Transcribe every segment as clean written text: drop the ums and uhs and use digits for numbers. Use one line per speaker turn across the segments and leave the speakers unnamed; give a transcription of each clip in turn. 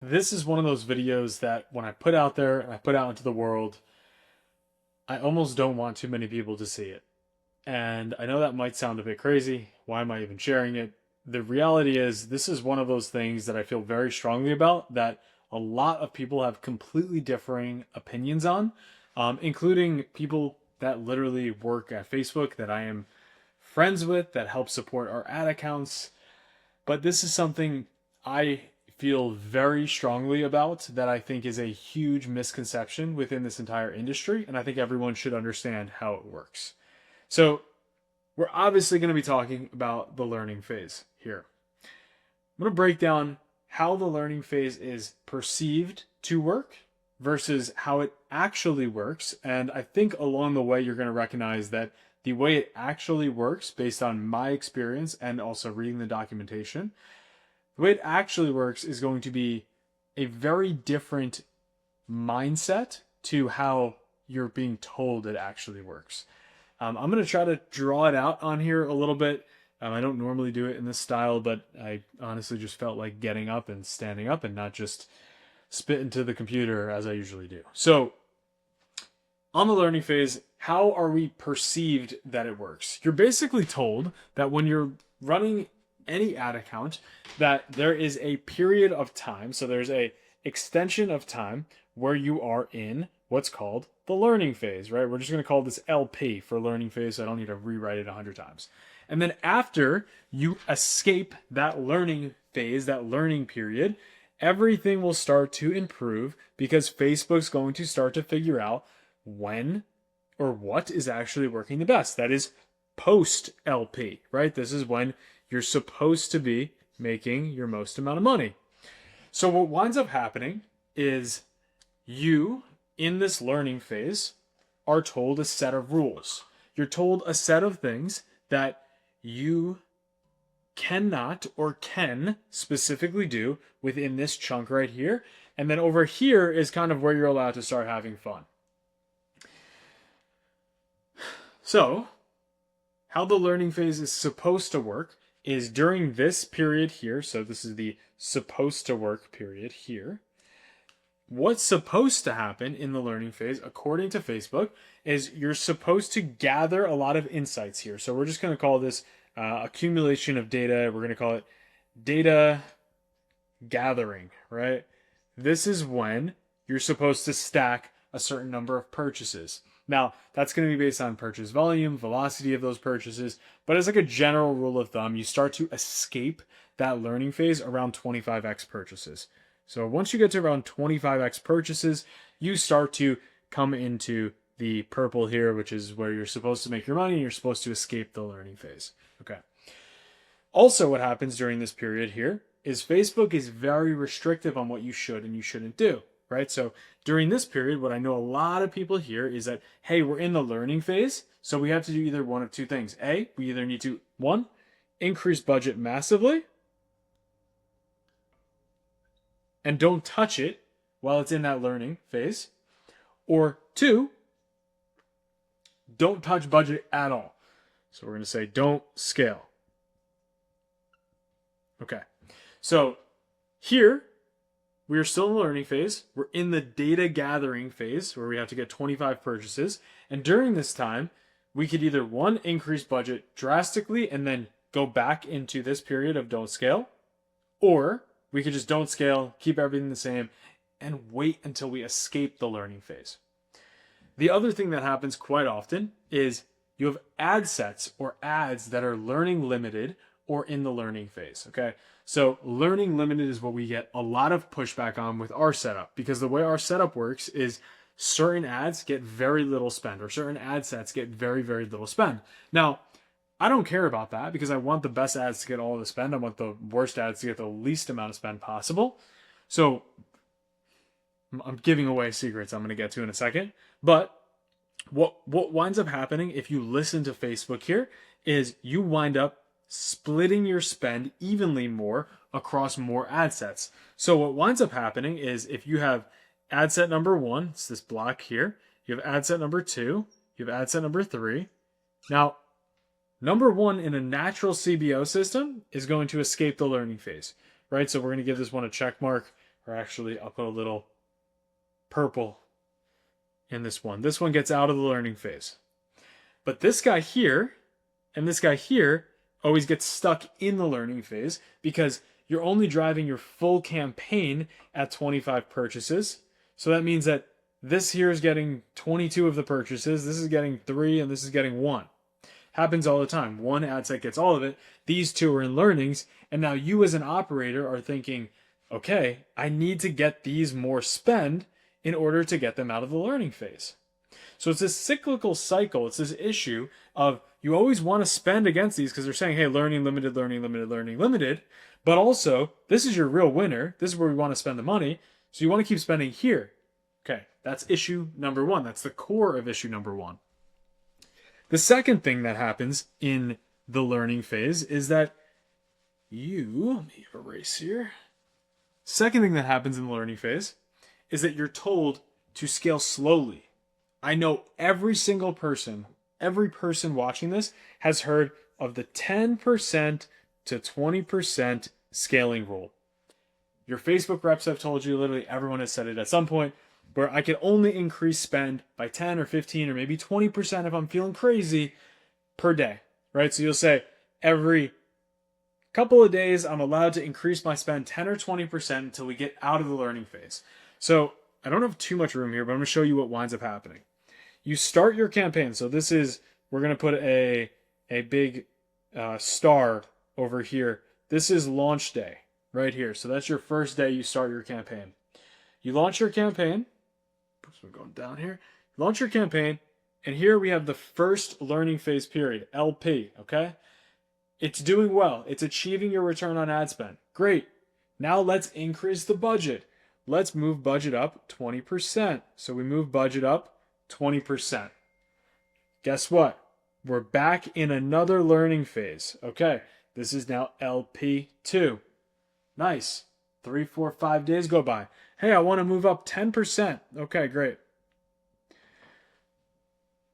This is one of those videos that when I put out there and I put out into the world, I almost don't want too many people to see it. And I know that might sound a bit crazy. Why am I even sharing it? The reality is, this is one of those things that I feel very strongly about that a lot of people have completely differing opinions on, including people that literally work at Facebook that I am friends with that help support our ad accounts. But this is something I feel very strongly about that I think is a huge misconception within this entire industry. And I think everyone should understand how it works. So, we're obviously going to be talking about the learning phase here. I'm going to break down how the learning phase is perceived to work versus how it actually works. And I think along the way, you're going to recognize that the way it actually works, based on my experience and also reading the documentation, the way it actually works is going to be a very different mindset to how you're being told it actually works. I'm going to try to draw it out on here a little bit. I don't normally do it in this style, but I honestly just felt like getting up and standing up and not just spit into the computer as I usually do. So, on the learning phase, how are we perceived that it works? You're basically told that when you're running any ad account, that there is a period of time, so there's a extension of time where you are in what's called the learning phase, right? We're just going to call this LP for learning phase, so I don't need to rewrite it 100 times. And then after you escape that learning phase, that learning period, everything will start to improve because Facebook's going to start to figure out when or what is actually working the best. That is post LP, right? This is when you're supposed to be making your most amount of money. So what winds up happening is you, in this learning phase, are told a set of rules. You're told a set of things that you cannot or can specifically do within this chunk right here. And then over here is kind of where you're allowed to start having fun. So, how the learning phase is supposed to work is during this period here. So, this is the supposed to work period here. What's supposed to happen in the learning phase, according to Facebook, is you're supposed to gather a lot of insights here. So, we're just going to call this accumulation of data. We're going to call it data gathering, right? This is when you're supposed to stack a certain number of purchases. Now, that's going to be based on purchase volume, velocity of those purchases, but as like a general rule of thumb, you start to escape that learning phase around 25x purchases. So once you get to around 25x purchases, you start to come into the purple here, which is where you're supposed to make your money and you're supposed to escape the learning phase. Okay. Also, what happens during this period here is Facebook is very restrictive on what you should and you shouldn't do, right? So during this period, what I know a lot of people hear is that, hey, we're in the learning phase, so we have to do either one of two things. A, we either need to, one, increase budget massively and don't touch it while it's in that learning phase, or two, don't touch budget at all. So we're going to say don't scale. Okay. So here, we are still in the learning phase. We're in the data gathering phase where we have to get 25 purchases. And during this time, we could either one, increase budget drastically and then go back into this period of don't scale, or we could just don't scale, keep everything the same, and wait until we escape the learning phase. The other thing that happens quite often is you have ad sets or ads that are learning limited or in the learning phase. Okay. So learning limited is what we get a lot of pushback on with our setup, because the way our setup works is certain ads get very little spend or certain ad sets get very, very little spend. Now, I don't care about that because I want the best ads to get all the spend. I want the worst ads to get the least amount of spend possible. So I'm giving away secrets I'm going to get to in a second. But what winds up happening if you listen to Facebook here is you wind up splitting your spend evenly more across more ad sets. So what winds up happening is if you have ad set number one, it's this block here, you have ad set number two, you have ad set number three. Now, number one in a natural CBO system is going to escape the learning phase, right? So we're going to give this one a check mark or actually I'll put a little purple in this one. This one gets out of the learning phase. But this guy here and this guy here always gets stuck in the learning phase because you're only driving your full campaign at 25 purchases. So that means that this here is getting 22 of the purchases, this is getting 3, and this is getting 1. Happens all the time. One ad set gets all of it. These two are in learnings. And now you as an operator are thinking, okay, I need to get these more spend in order to get them out of the learning phase. So it's this cyclical cycle. It's this issue of you always want to spend against these because they're saying, hey, learning limited, learning limited, learning limited. But also, this is your real winner. This is where we want to spend the money. So you want to keep spending here. Okay, that's issue number one. That's the core of issue number one. The second thing that happens in the learning phase is that let me erase here. Second thing that happens in the learning phase is that you're told to scale slowly. I know every single person, every person watching this has heard of the 10% to 20% scaling rule. Your Facebook reps have told you, literally everyone has said it at some point, where I can only increase spend by 10 or 15 or maybe 20% if I'm feeling crazy per day, right? So you'll say every couple of days, I'm allowed to increase my spend 10 or 20% until we get out of the learning phase. So I don't have too much room here, but I'm going to show you what winds up happening. You start your campaign. So this is, we're going to put a big star over here. This is launch day right here. So that's your first day you start your campaign. You launch your campaign. So we're going down here. Launch your campaign. And here we have the first learning phase period, LP, okay? It's doing well. It's achieving your return on ad spend. Great. Now let's increase the budget. Let's move budget up 20%. So we move budget up 20%. Guess what? We're back in another learning phase. Okay, this is now LP2. Nice. 3, 4, 5 days go by. Hey, I want to move up 10%. Okay, great.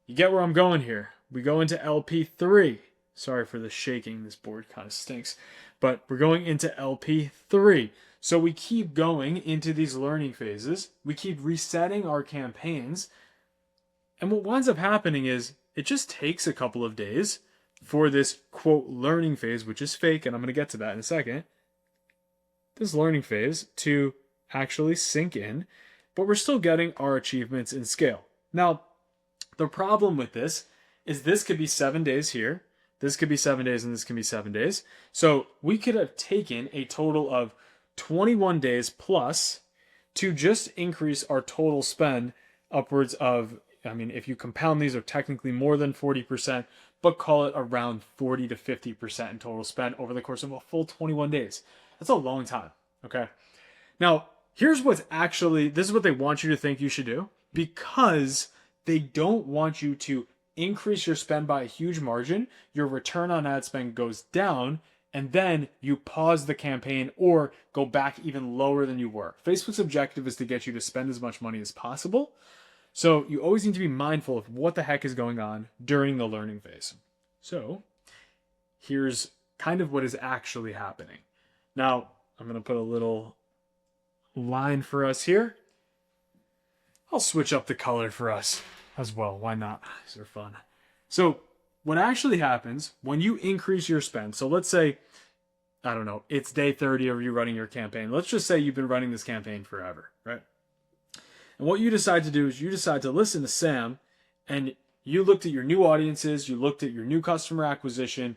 You get where I'm going here. We go into LP3. Sorry for the shaking. This board kind of stinks. But we're going into LP3. So we keep going into these learning phases. We keep resetting our campaigns. And what winds up happening is it just takes a couple of days for this, quote, learning phase, which is fake, and I'm going to get to that in a second, this learning phase to actually sink in, but we're still getting our achievements in scale. Now, the problem with this is this could be 7 days here, this could be 7 days, and this can be 7 days. So we could have taken a total of 21 days plus to just increase our total spend upwards of, I mean, if you compound these, are technically more than 40%, but call it around 40 to 50% in total spend over the course of a full 21 days. That's a long time, okay? Now, here's what's actually, this is what they want you to think you should do, because they don't want you to increase your spend by a huge margin, your return on ad spend goes down, and then you pause the campaign or go back even lower than you were. Facebook's objective is to get you to spend as much money as possible. So you always need to be mindful of what the heck is going on during the learning phase. So here's kind of what is actually happening. Now, I'm going to put a little line for us here. I'll switch up the color for us as well. Why not? These are fun. So what actually happens when you increase your spend, so let's say, I don't know, it's day 30 of you running your campaign. Let's just say you've been running this campaign forever, right? And what you decide to do is you decide to listen to Sam, and you looked at your new audiences, you looked at your new customer acquisition,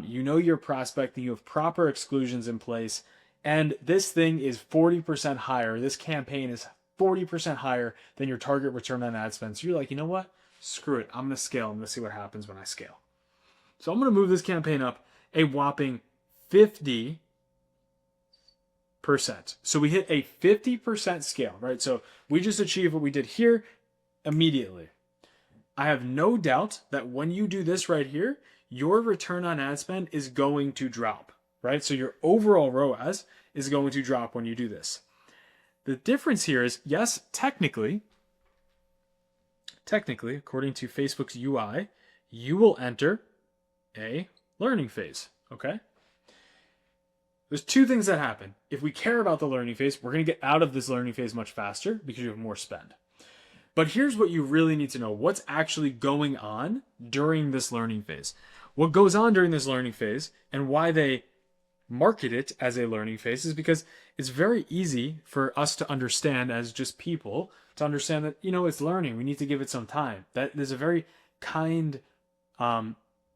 you know your prospecting, you have proper exclusions in place, and this thing is 40% higher. This campaign is 40% higher than your target return on ad spend. So you're like, you know what? Screw it. I'm going to scale. I'm going to see what happens when I scale. So I'm going to move this campaign up a whopping 50%. So we hit a 50% scale, right? So we just achieved what we did here immediately. I have no doubt that when you do this right here, your return on ad spend is going to drop, right? So your overall ROAS is going to drop when you do this. The difference here is, yes, technically, according to Facebook's UI, you will enter a learning phase, okay? There's two things that happen. If we care about the learning phase, we're going to get out of this learning phase much faster because you have more spend. But here's what you really need to know. What's actually going on during this learning phase? What goes on during this learning phase and why they market it as a learning phase is because it's very easy for us to understand as just people to understand that, it's learning. We need to give it some time. That there's a very kind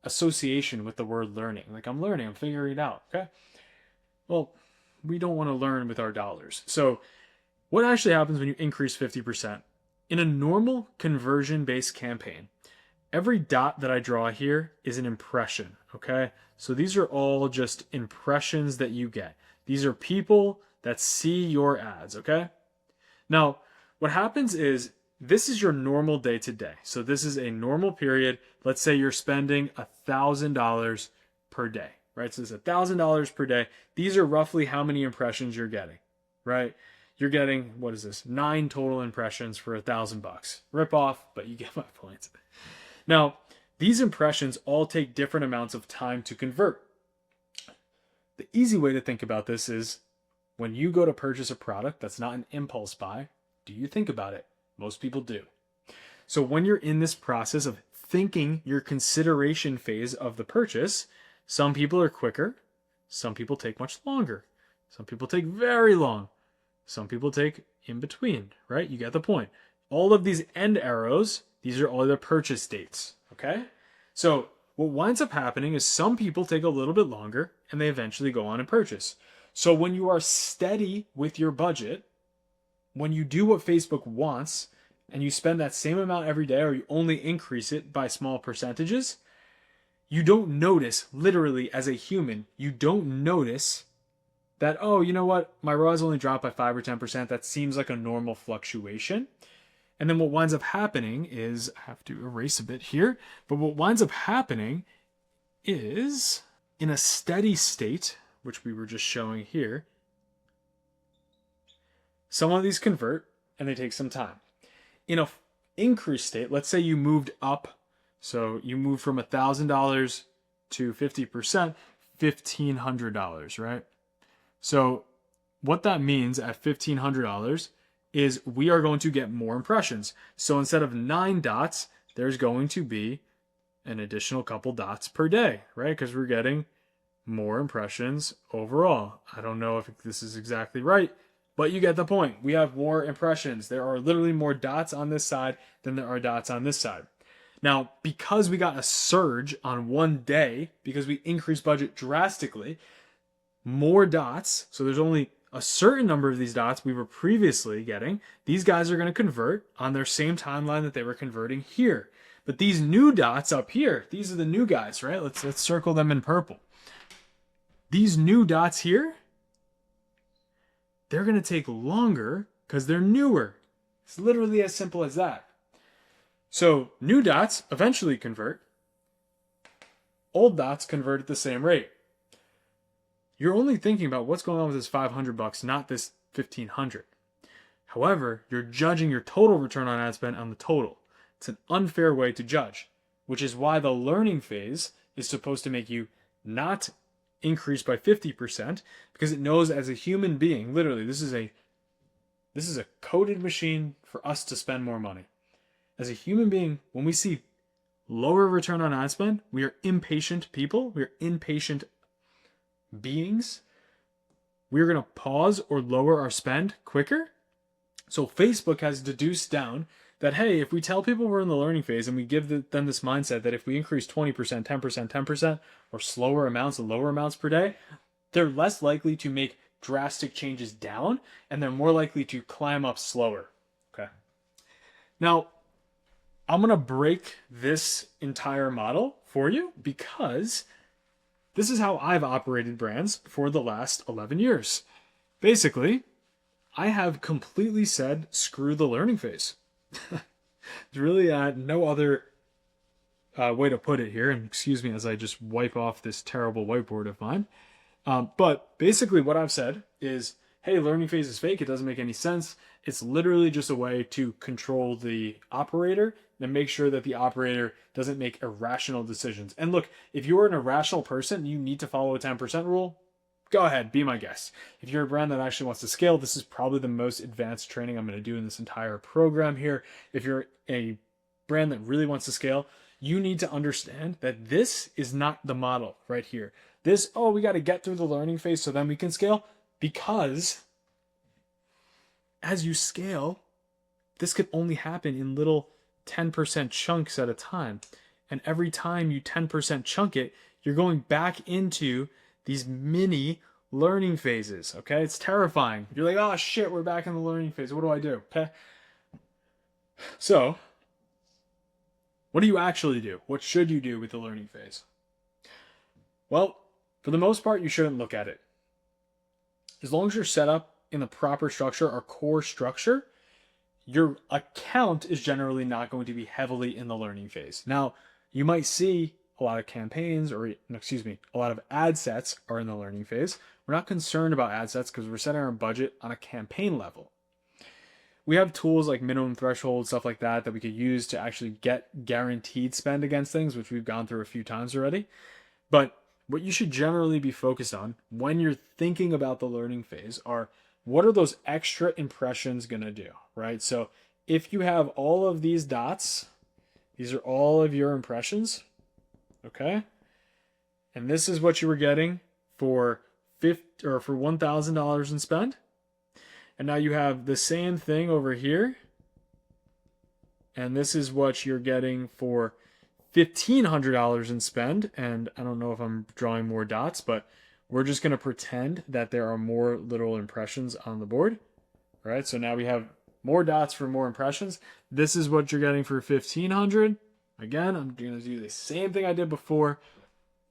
association with the word learning. Like, I'm learning, I'm figuring it out. Okay. Well, we don't want to learn with our dollars. So what actually happens when you increase 50%? In a normal conversion-based campaign, every dot that I draw here is an impression, okay? So these are all just impressions that you get. These are people that see your ads, okay? Now, what happens is this is your normal day to day. So this is a normal period. Let's say you're spending $1,000 per day, right? So it's $1,000 per day. These are roughly how many impressions you're getting, right? You're getting, 9 total impressions for $1,000. Rip off, but you get my point. Now, these impressions all take different amounts of time to convert. The easy way to think about this is when you go to purchase a product that's not an impulse buy, do you think about it? Most people do. So when you're in this process of thinking your consideration phase of the purchase, some people are quicker, some people take much longer, some people take very long. Some people take in between, right? You get the point. All of these end arrows, these are all the purchase dates, okay? So what winds up happening is some people take a little bit longer and they eventually go on and purchase. So when you are steady with your budget, when you do what Facebook wants and you spend that same amount every day or you only increase it by small percentages, you don't notice, literally as a human, you don't notice that, oh, you know what, my ROAS only dropped by 5 or 10%. That seems like a normal fluctuation. And then what winds up happening is, I have to erase a bit here, but what winds up happening is in a steady state, which we were just showing here, some of these convert and they take some time. In a increased state, let's say you moved up, so you moved from $1,000 to 50%, $1,500, right? So what that means at $1,500 is we are going to get more impressions. So instead of 9 dots, there's going to be an additional couple dots per day, right? Because we're getting more impressions overall. I don't know if this is exactly right, but you get the point. We have more impressions. There are literally more dots on this side than there are dots on this side. Now, because we got a surge on one day, because we increased budget drastically, more dots, so there's only a certain number of these dots we were previously getting, these guys are going to convert on their same timeline that they were converting here. But these new dots up here, these are the new guys, right? Let's circle them in purple. These new dots here, they're going to take longer because they're newer. It's literally as simple as that. So new dots eventually convert. Old dots convert at the same rate. You're only thinking about what's going on with this $500, not this $1,500. However, you're judging your total return on ad spend on the total. It's an unfair way to judge, which is why the learning phase is supposed to make you not increase by 50%, because it knows as a human being, literally, this is a coded machine for us to spend more money. As a human being, when we see lower return on ad spend, we are impatient people. We are impatient beings. We're going to pause or lower our spend quicker. So Facebook has deduced down that, hey, if we tell people we're in the learning phase and we give them this mindset that if we increase 20%, 10%, 10%, or slower amounts and lower amounts per day, they're less likely to make drastic changes down and they're more likely to climb up slower. Okay. Now, I'm going to break this entire model for you because this is how I've operated brands for the last 11 years. Basically, I have completely said, screw the learning phase. There's really no other way to put it here. And excuse me as I just wipe off this terrible whiteboard of mine. But basically what I've said is, hey, learning phase is fake. It doesn't make any sense. It's literally just a way to control the operator and make sure that the operator doesn't make irrational decisions. And look, if you're an irrational person, you need to follow a 10% rule. go ahead, be my guest. If you're a brand that actually wants to scale, this is probably the most advanced training I'm going to do in this entire program here. If you're a brand that really wants to scale, you need to understand that this is not the model right here. This, oh, we got to get through the learning phase so then we can scale, because as you scale, this could only happen in little 10% chunks at a time. And every time you 10% chunk it, you're going back into these mini learning phases, okay? It's terrifying. You're like, oh shit, we're back in the learning phase. What do I do? Okay. So, what do you actually do? What should you do with the learning phase? Well, for the most part, you shouldn't look at it. As long as you're set up in the proper structure or core structure, your account is generally not going to be heavily in the learning phase. Now, you might see a lot of campaigns, or a lot of ad sets are in the learning phase. We're not concerned about ad sets because we're setting our budget on a campaign level. We have tools like minimum threshold, stuff like that we could use to actually get guaranteed spend against things, which we've gone through a few times already. But what you should generally be focused on when you're thinking about the learning phase are, what are those extra impressions going to do, right? So if you have all of these dots, these are all of your impressions, okay? And this is what you were getting for $1,000 in spend. And now you have the same thing over here. And this is what you're getting for $1,500 in spend. And I don't know if I'm drawing more dots, but we're just going to pretend that there are more little impressions on the board. All right, so now we have more dots for more impressions. This is what you're getting for $1,500. Again, I'm going to do the same thing I did before.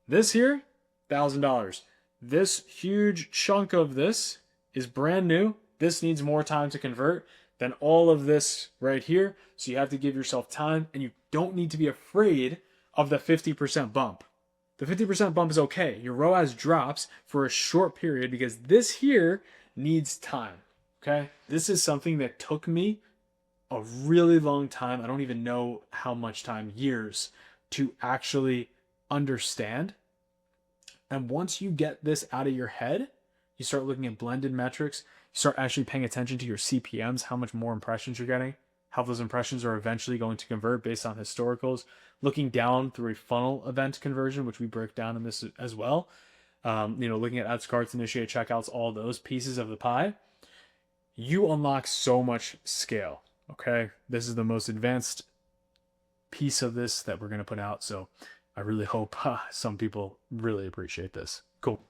This here, $1,000. This huge chunk of this is brand new. This needs more time to convert than all of this right here. So you have to give yourself time, and you don't need to be afraid of the 50% bump. The 50% bump is okay. Your ROAS drops for a short period because this here needs time, okay? This is something that took me a really long time. I don't even know how much time, years, to actually understand. And once you get this out of your head, you start looking at blended metrics, you start actually paying attention to your CPMs, how much more impressions you're getting, how those impressions are eventually going to convert based on historicals, looking down through a funnel event conversion, which we break down in this as well. Looking at add to carts, initiate checkouts, all those pieces of the pie, you unlock so much scale. Okay, this is the most advanced piece of this that we're going to put out. So I really hope some people really appreciate this. Cool.